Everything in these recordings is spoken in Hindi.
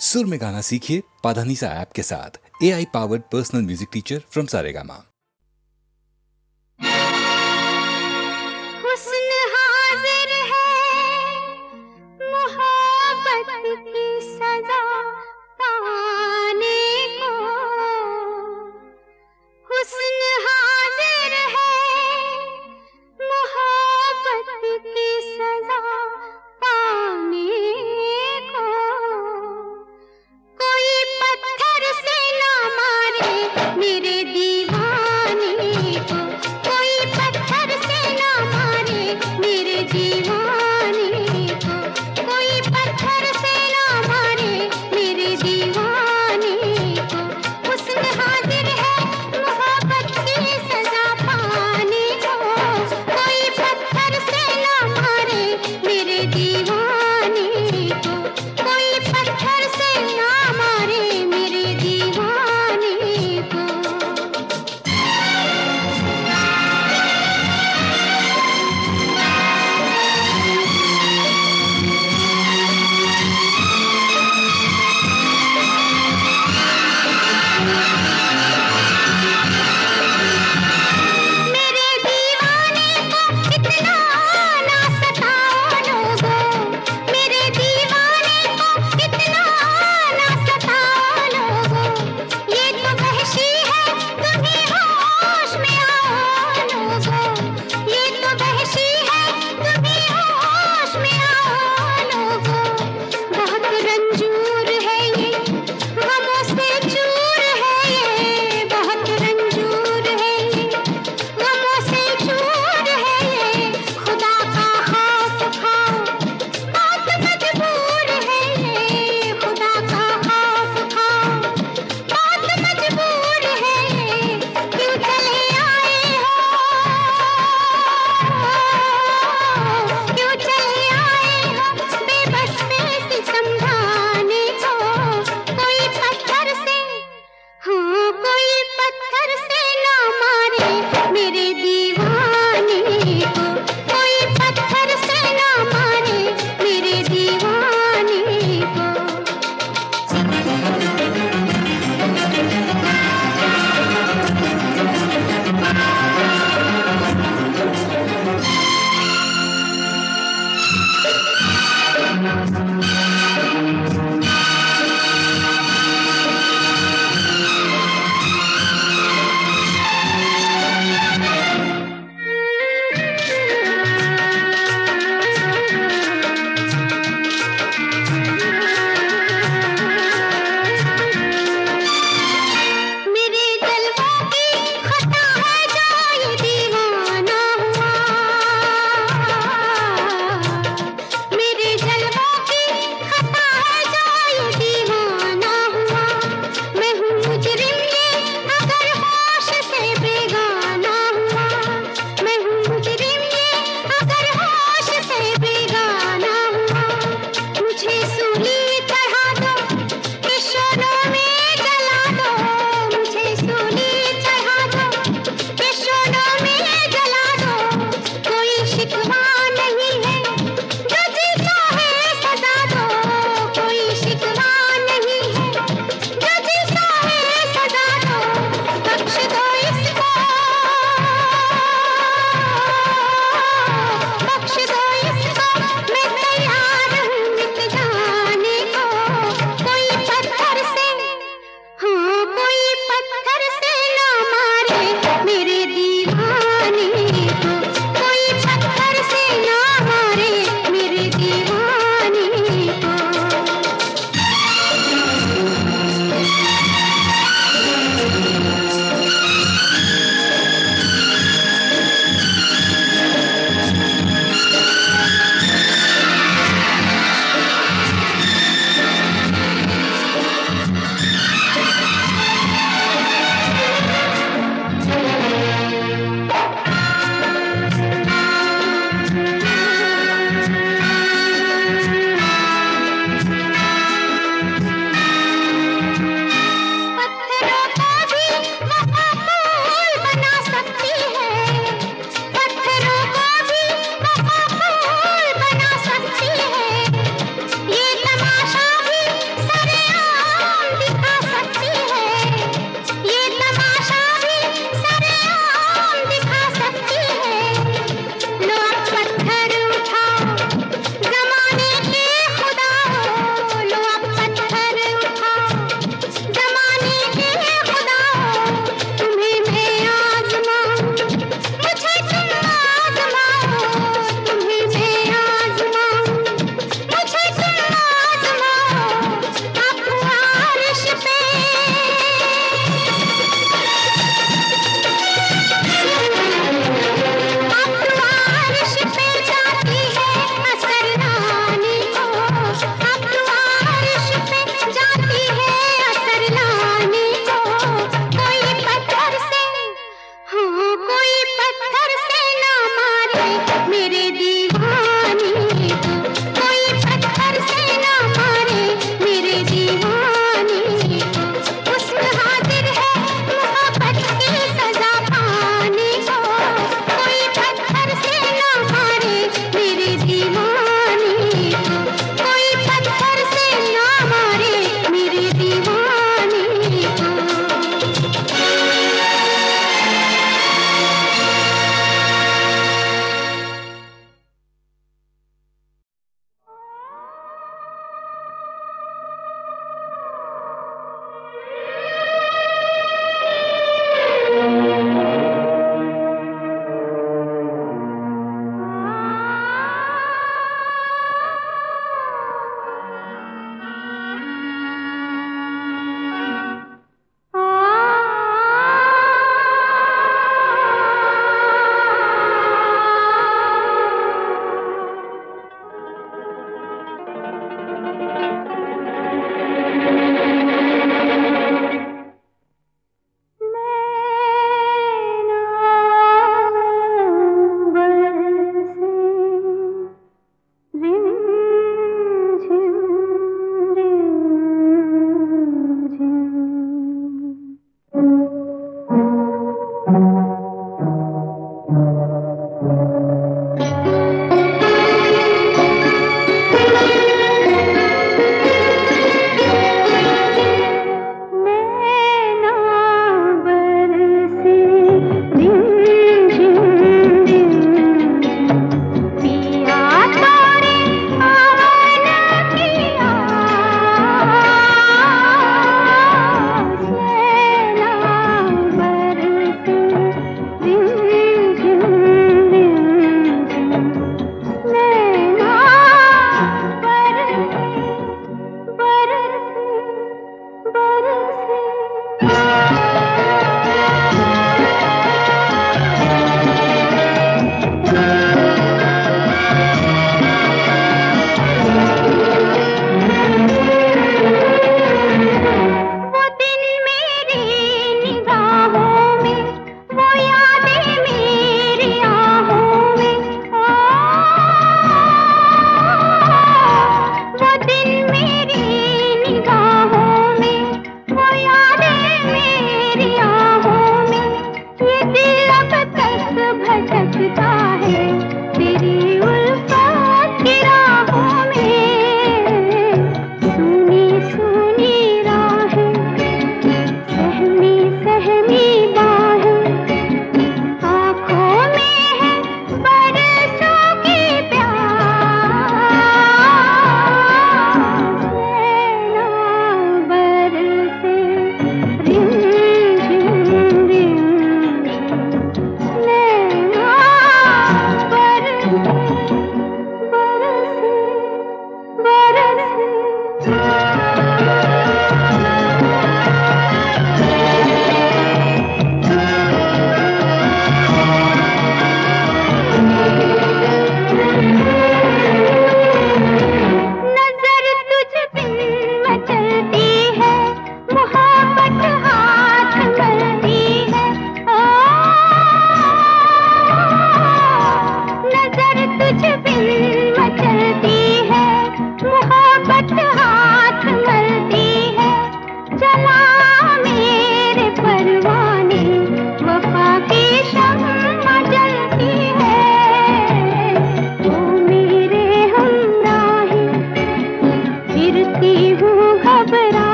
सुर में गाना सीखिए पाधानीसा ऐप के साथ। AI powered personal music teacher from Saregama. हुस्न हाजिर है मोहब्बत की सजा पाने को। हुस्न हाजिर है मोहब्बत की सजा पाने को। कोई पत्थर से ना मारे मेरे दीवाने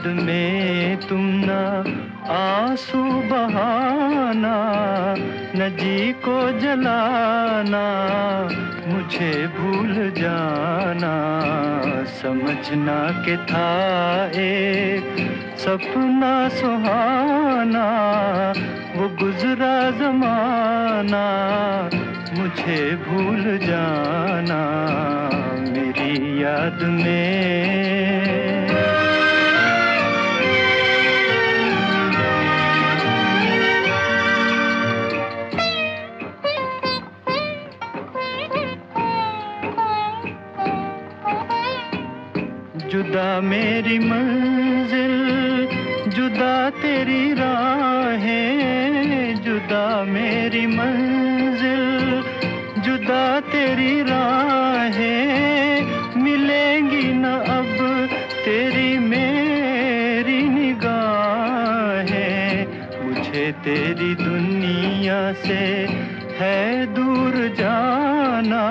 याद में तुम ना आंसू बहाना, न जी को जलाना, मुझे भूल जाना। समझना के था एक सपना सुहाना, वो गुजरा जमाना, मुझे भूल जाना मेरी याद में। जुदा मेरी मंजिल, जुदा तेरी राहें, जुदा मेरी मंजिल, जुदा तेरी राहें, मिलेंगी न अब तेरी मेरी निगाहें। मुझे तेरी दुनिया से है दूर जाना,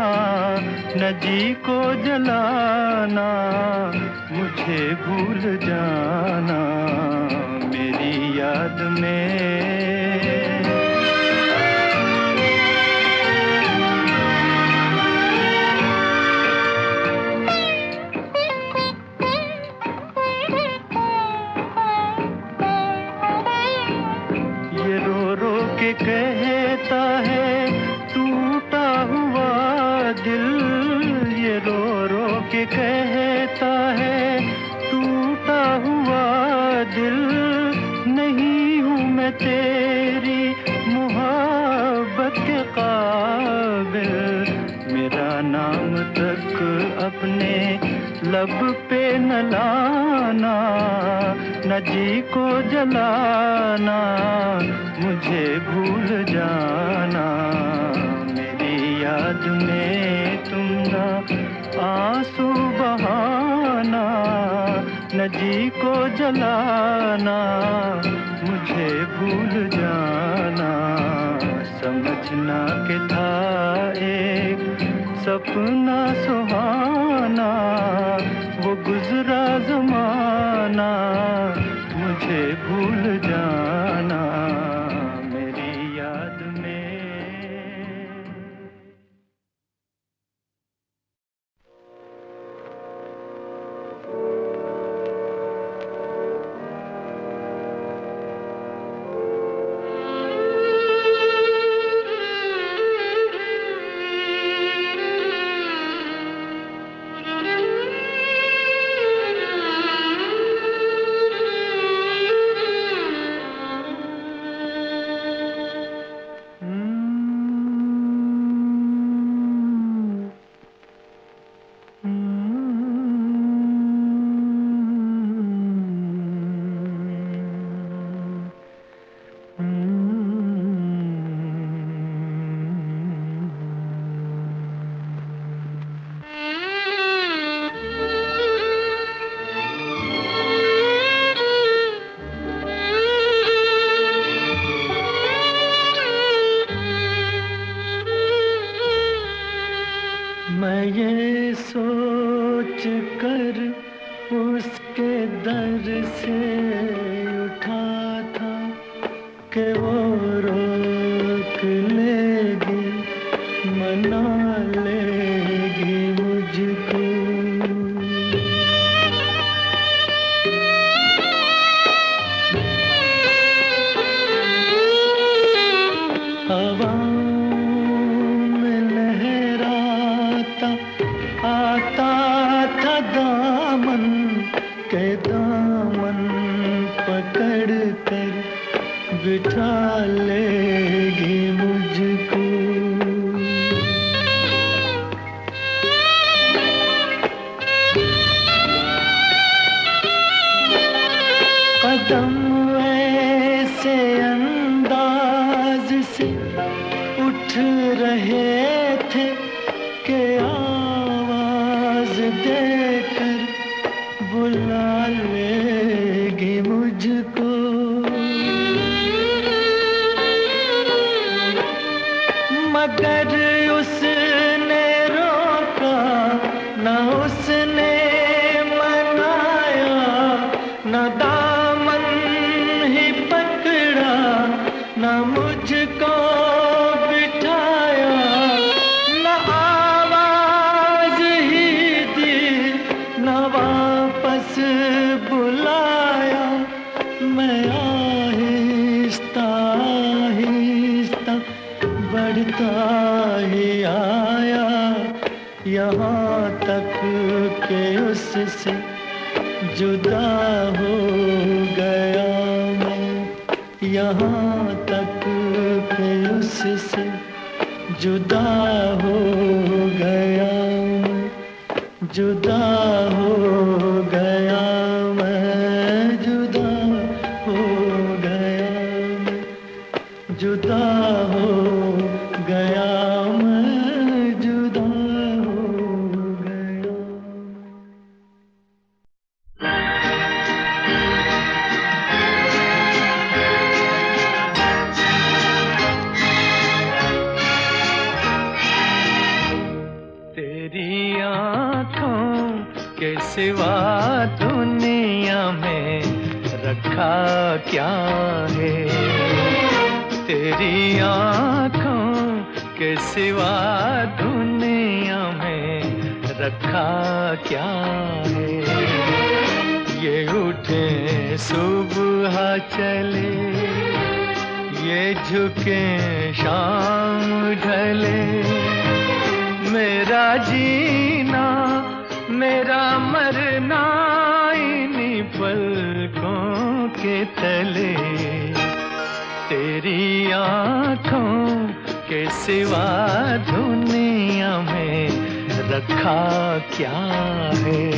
न जी को जलाना, मुझे भूल जाना मेरी याद में। ये रो रो के कहता है टूटा हुआ दिल, ये रो रो के कहता है टूटा हुआ दिल। नहीं हूँ मैं तेरी मोहब्बत के काबिल, मेरा नाम तक अपने लब पे न लाना, न जी को जलाना, मुझे भूल जाना मेरी याद में तुम ना आंसू बहाना, न जी को जलाना, मुझे भूल जाना। समझना के था एक सपना सुहाना, वो गुजरा जमाना, मुझे भूल जाना मेरी याद में। मैं ये सोच कर उसके दर से उठा था कि वो रोक लेगी, मना लेगी मुझको। हवाओं में लहराता आता था दामन के, दामन पकड़ कर बिठा लेगी मुझको। कदम ऐसे अंदाज से उठ रहे थे कि आवाज देकर बुला लेगी मुझको। मगर उसने रोका न उसने मनाया, न आहिस्ता आहिस्ता बढ़ता ही आया, यहाँ तक के उससे जुदा हो गया मैं, यहाँ तक के उससे जुदा हो गया मैं, जुदा हो गया मैं, जुदा हो गया मैं, जुदा हो गया मैं, जुदा हो गया। तेरी आँखों के सिवा दुनिया में रखा क्या है, तेरी आँखों के सिवा दुनिया में रखा क्या है। ये उठे सुबह चले, ये झुके शाम ढले, मेरा जीना मेरा मरना इन्हीं पलकों के तले। तेरी आँखों के सिवा दुनिया में रखा क्या है।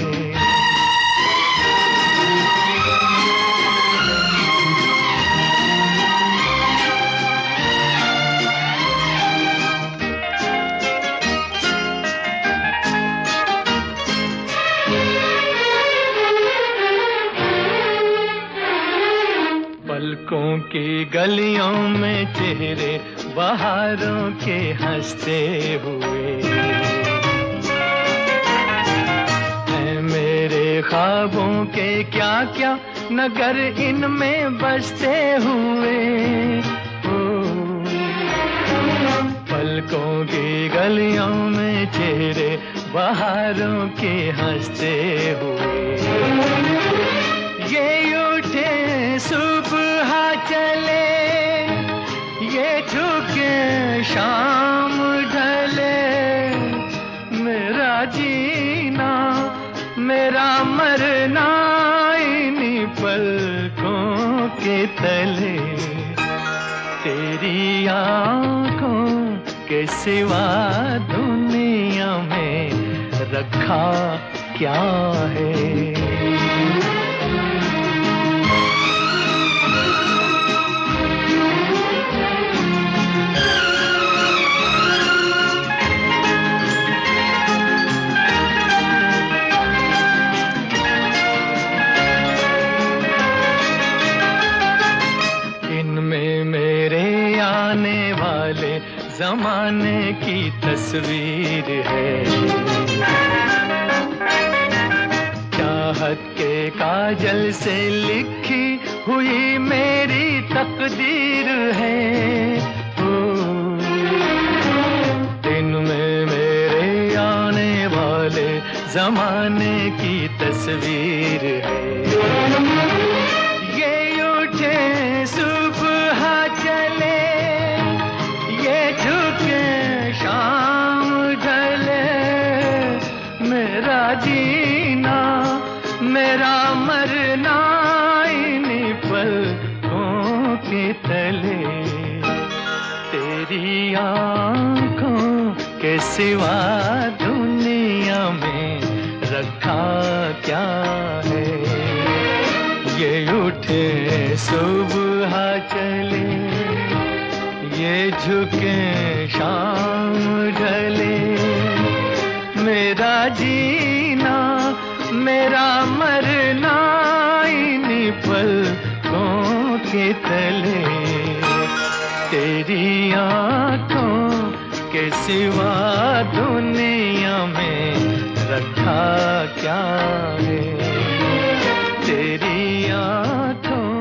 पलकों की गलियों में चेहरे बहारों के हंसते हुए हैं, मेरे ख्वाबों के क्या क्या नगर इनमें बसते हुए। पलकों की गलियों में चेहरे बहारों के हंसते हुए, ये उठे सुबह चले, ये झुके शाम ढले, मेरा जीना मेरा मरना इन्हीं पलकों के तले। तेरी आँखों के सिवा दुनिया में रखा क्या है। ज़माने की तस्वीर है, चाहत के काजल से लिखी हुई मेरी तकदीर है। दिन में मेरे आने वाले ज़माने की तस्वीर है, ये उठे सुबह चले, झुके शाम ढले, मेरा जीना मेरा मरना इन्हीं पलकों के तले। तेरी आँखों के सिवा दुनिया में रखा क्या है। ये उठे सुबह चले, ये झुके शाम ढले, मेरा जीना मेरा मरना इन्हीं पलकों के तले। तेरी आँखों के सिवा दुनिया में रखा क्या है। तेरी आँखों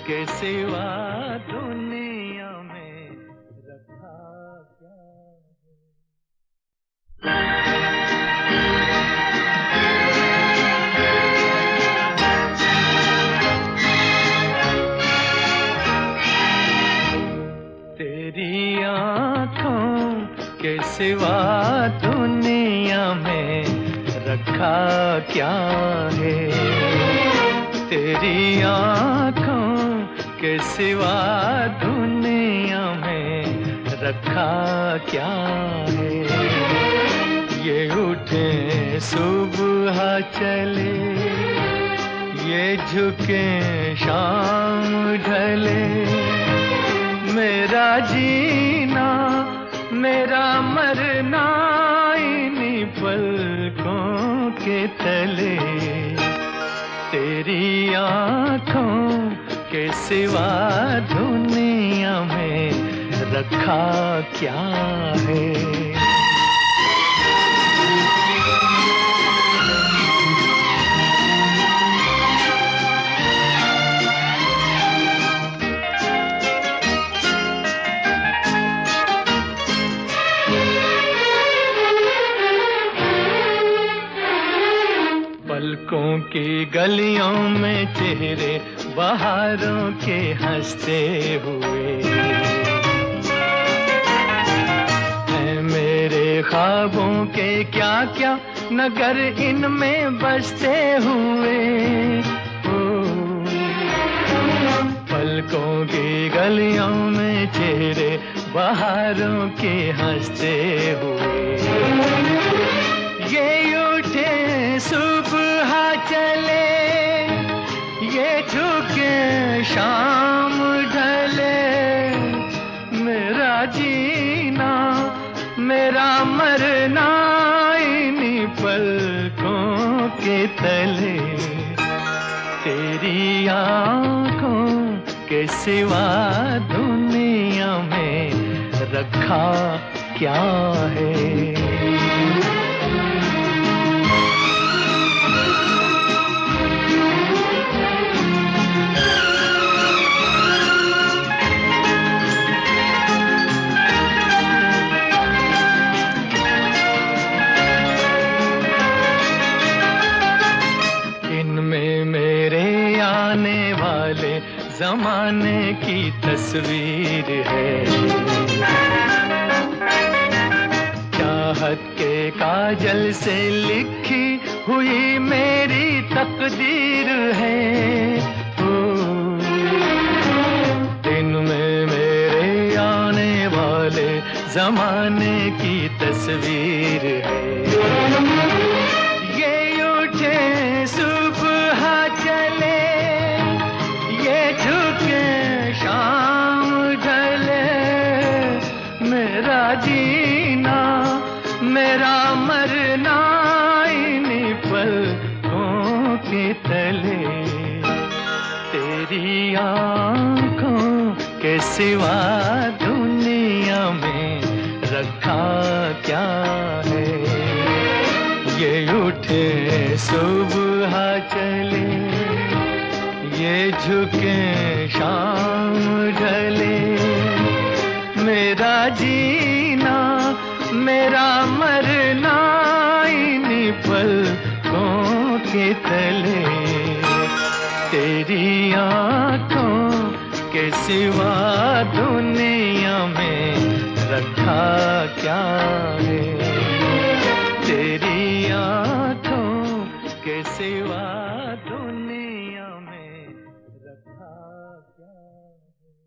के सिवा दुनिया में रखा क्या है। सिवा दुनिया में रखा क्या है, तेरी आँखों के सिवा दुनिया में रखा क्या है। ये उठे सुबह चले, ये झुके शाम ढले, मेरा जीना मेरा मरना इन्हीं पलकों के तले, तेरी आँखों के सिवा दुनिया में रखा क्या है। पलकों की गलियों में चेहरे बहारों के हंसते हुए हैं, मेरे ख्वाबों के क्या क्या नगर इनमें बसते हुए। पलकों की गलियों में चेहरे बहारों के हंसते हुए, ये उठे सुबह चले, ये झुके शाम ढले, मेरा जीना मेरा मरना इन्हीं पलकों के तले, तेरी आँखों के सिवा दुनिया में रखा क्या है। ज़माने की तस्वीर है, चाहत के काजल से लिखी हुई मेरी तकदीर है। दिन में मेरे आने वाले ज़माने की तस्वीर है, ये उठे सुबह चले, झुके शाम ढले, मेरा जीना मेरा मरना इन्हीं पलकों के तले, तेरी आँखों के सिवा दुनिया में रखा क्या है। ये उठे सुबह चले, ये झुके शाम ढले, मेरा जीना मेरा मरना इन्हीं पलकों के तले, तेरी आँखों के सिवा दुनिया में रखा क्या है, तेरी आँखों के सिवा दुनिया में रखा क्या है।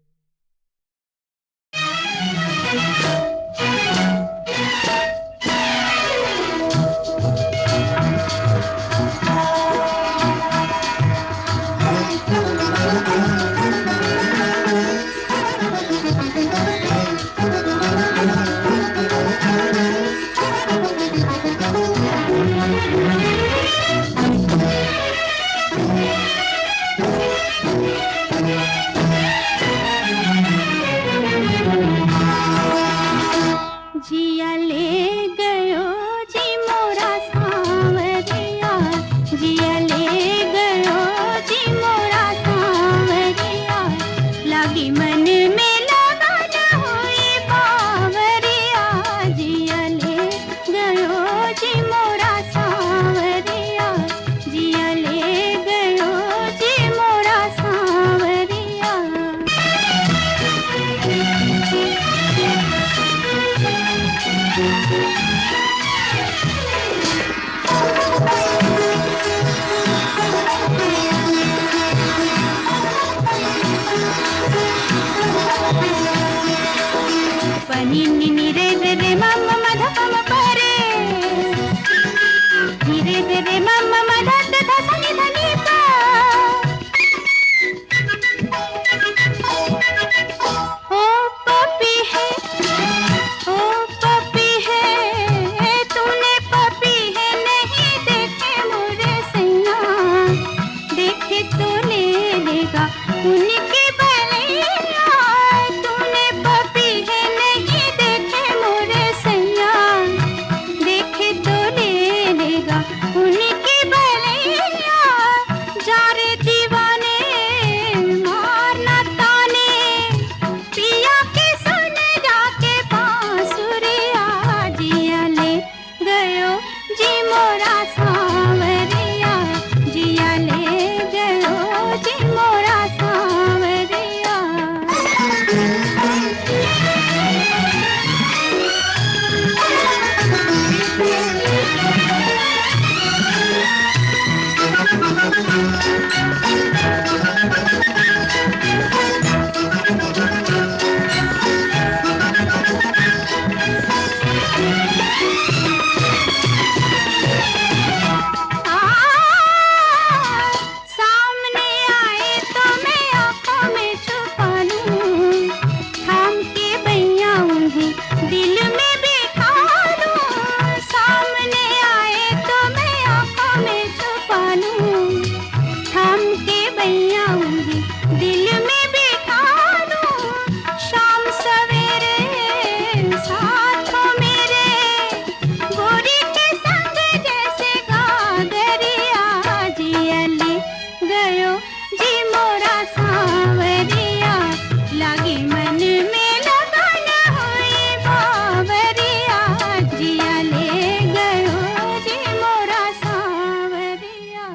नि नि नि रे रे रे म म म ध प म प रे नि रे रे रे म म म ध ध ध सा नि ध नि प ओ पपी है तूने पपी है नहीं देखे मोरे सैया देखे तो ले लेगा उनकी बलैया तूने पपी है नहीं देखे मोरे सैया देखे तो ले लेगा उनकी बलैया जा रे दीवाने मारना ताने पिया के सुन जाके बांसुरिया जिया ले गयो जी मोरा सांवरिया जिया ले गयो जी मोरा सांवरिया सामने आए तो मैं आँखों में छुपा लूं थाम के बैया उन्हें दिल में बिठा लूं सामने आए तो मैं आँखों में छुपा लूं थाम के बैया उन्हें दिल में बिठा लूं शाम सवेरे साथ हो मेरे गोरी के संग जैसे गागरिया जिया ले गयो जी मोरा सांवरिया लागी मन में लगन हुई बावरिया जिया ले गयो जी मोरा सांवरिया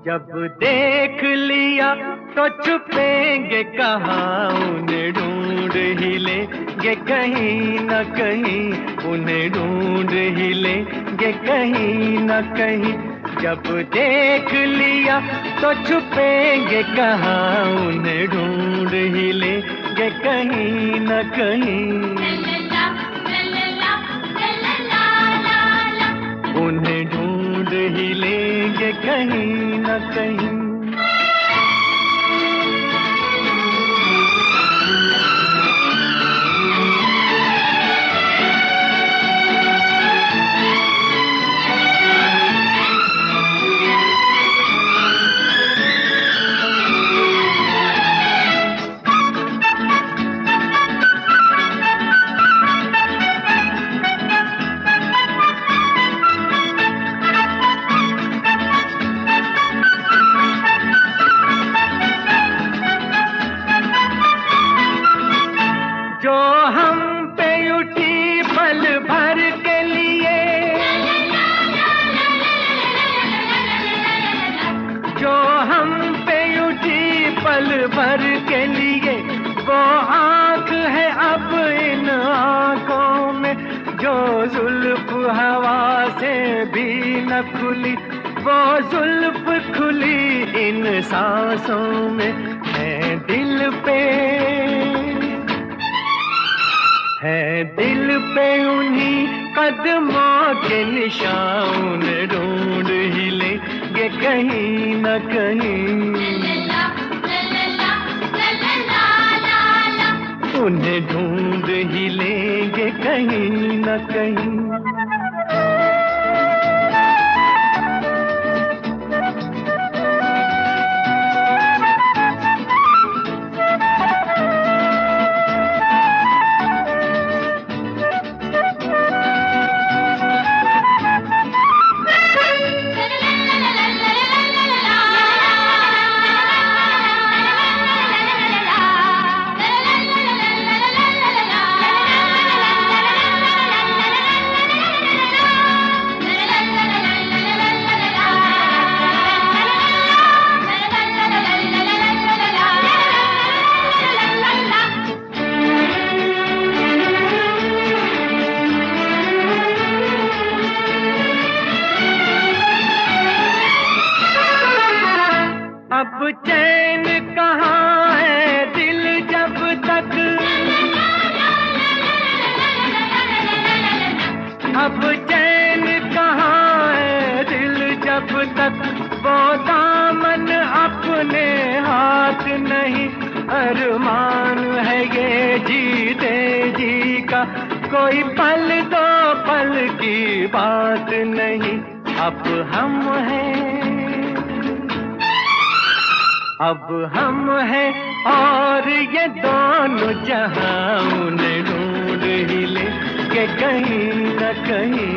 जब देख लिया तो छुपेंगे कहाँ उन्हें ढूंढ ही लेंगे कहीं न कहीं उन्हें ढूंढ ही लेंगे कहीं न कहीं जब देख लिया तो छुपेंगे कहाँ उन्हें ढूंढ ही लेंगे कहीं न कहीं उन्हें ढूंढ ही लेंगे कहीं न कहीं जो हम पे उठी पल भर के लिए जो हम पे उठी पल भर के लिए वो आँख है अब इन आँखों में जो जुल्फ हवा से भी न खुली वो जुल्फ खुली इन सांसों में है दिल पे उन्हीं कदमों के निशान ढूंढ ही लेंगे कहीं न कहीं उन्हें ढूंढ ही लेंगे कहीं न कहीं तक वो दामन अपने हाथ नहीं, अरमान है ये जीते जी का, कोई पल दो पल की बात नहीं। अब हम हैं और ये दोनों जहां उन्हें ढूंढ ही ले के कहीं न कहीं,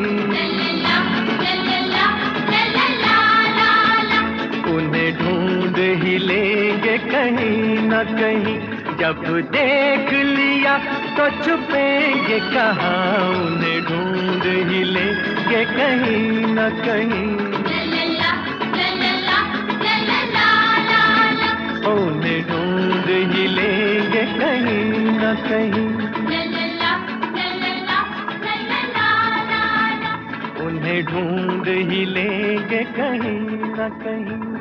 उन्हें ढूंढ ही लेंगे कहीं न कहीं। जब देख लिया तो छुपेंगे कहाँ, उन्हें ढूंढ ही लेंगे कहीं न कहीं, उन्हें ढूंढ ही लेंगे कहीं न कहीं, उन्हें ढूंढ ही लेंगे कहीं न कहीं।